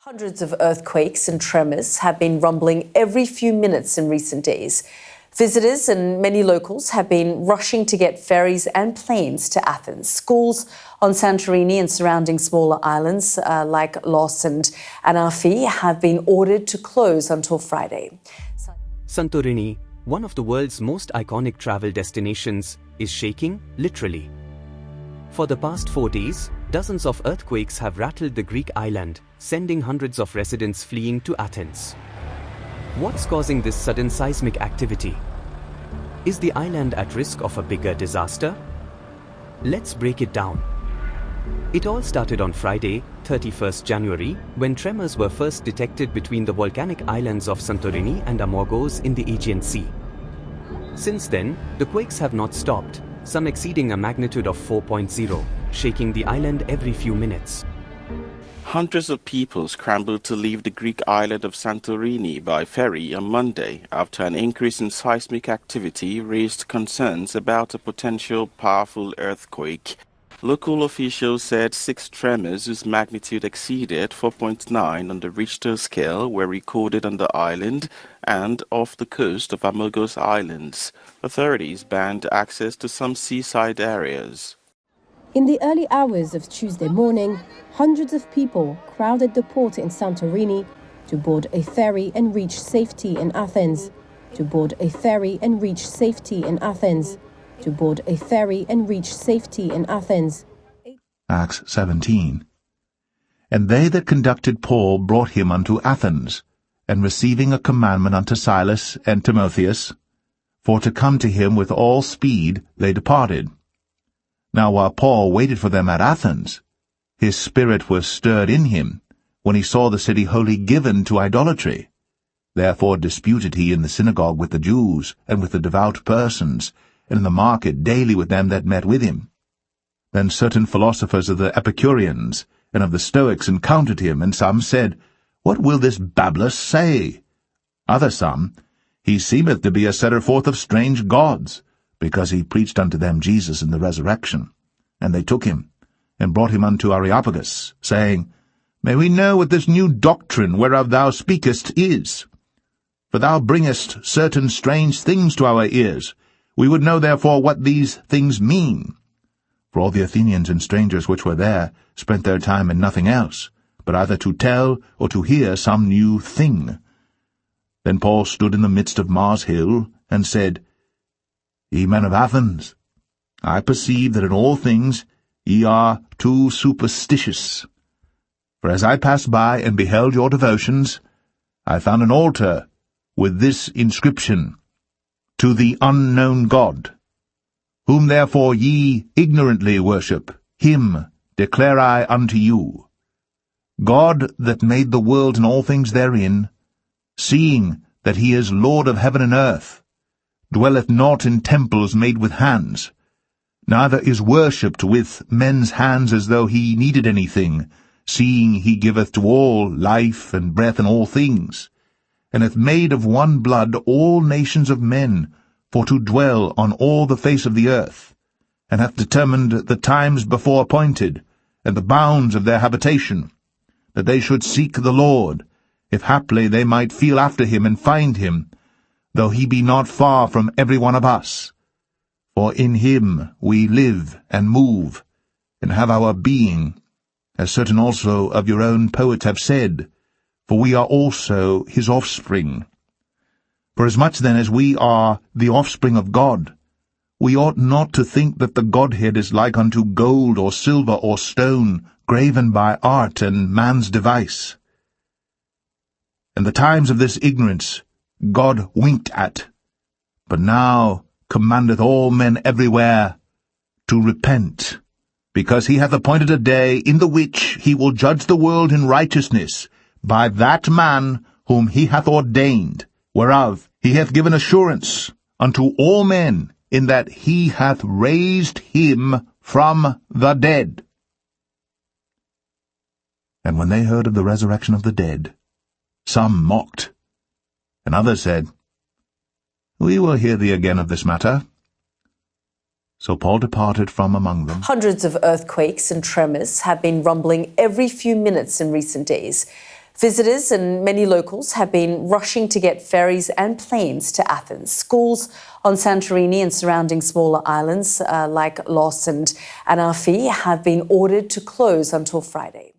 Hundreds of earthquakes and tremors have been rumbling every few minutes in recent days. Visitors and many locals have been rushing to get ferries and planes to Athens. Schools on Santorini and surrounding smaller islands like Los and Anafi have been ordered to close until Friday. Santorini, one of the world's most iconic travel destinations, is shaking, literally. For the past 4 days, dozens of earthquakes have rattled the Greek island, sending hundreds of residents fleeing to Athens. What's causing this sudden seismic activity? Is the island at risk of a bigger disaster? Let's break it down. It all started on Friday, 31st January, when tremors were first detected between the volcanic islands of Santorini and Amorgos in the Aegean Sea. Since then, the quakes have not stopped, some exceeding a magnitude of 4.0, shaking the island every few minutes. Hundreds of people scrambled to leave the Greek island of Santorini by ferry on Monday after an increase in seismic activity raised concerns about a potential powerful earthquake. Local officials said 6 tremors whose magnitude exceeded 4.9 on the Richter scale were recorded on the island and off the coast of Amorgos Islands. Authorities banned access to some seaside areas. In the early hours of Tuesday morning, hundreds of people crowded the port in Santorini to board a ferry and reach safety in Athens. To board a ferry and reach safety in Athens. To board a ferry and reach safety in Athens. Acts 17. And they that conducted Paul brought him unto Athens, and receiving a commandment unto Silas and Timotheus, for to come to him with all speed, they departed. Now while Paul waited for them at Athens, his spirit was stirred in him, when he saw the city wholly given to idolatry. Therefore disputed he in the synagogue with the Jews, and with the devout persons, and in the market daily with them that met with him. Then certain philosophers of the Epicureans and of the Stoics encountered him, and some said, What will this babbler say? Other some, He seemeth to be a setter forth of strange gods, because he preached unto them Jesus in the resurrection. And they took him, and brought him unto Areopagus, saying, May we know what this new doctrine whereof thou speakest is? For thou bringest certain strange things to our ears. We would know therefore what these things mean. For all the Athenians and strangers which were there spent their time in nothing else, but either to tell or to hear some new thing. Then Paul stood in the midst of Mars Hill, and said, Ye men of Athens, I perceive that in all things ye are too superstitious. For as I passed by and beheld your devotions, I found an altar with this inscription, To the unknown God. Whom therefore ye ignorantly worship, him declare I unto you. God that made the world and all things therein, seeing that he is Lord of heaven and earth, dwelleth not in temples made with hands, neither is worshipped with men's hands as though he needed anything, seeing he giveth to all life and breath and all things, and hath made of one blood all nations of men, for to dwell on all the face of the earth, and hath determined the times before appointed, and the bounds of their habitation, that they should seek the Lord, if haply they might feel after him and find him, though he be not far from every one of us. For in him we live and move, and have our being, as certain also of your own poets have said, for we are also his offspring. For as much then as we are the offspring of God, we ought not to think that the Godhead is like unto gold or silver or stone, graven by art and man's device. And the times of this ignorance God winked at, but now commandeth all men everywhere to repent, because he hath appointed a day in the which he will judge the world in righteousness by that man whom he hath ordained, whereof he hath given assurance unto all men, in that he hath raised him from the dead. And when they heard of the resurrection of the dead, some mocked, and others said, We will hear thee again of this matter. So Paul departed from among them. Hundreds of earthquakes and tremors have been rumbling every few minutes in recent days. Visitors and many locals have been rushing to get ferries and planes to Athens. Schools on Santorini and surrounding smaller islands like Los and Anafi have been ordered to close until Friday.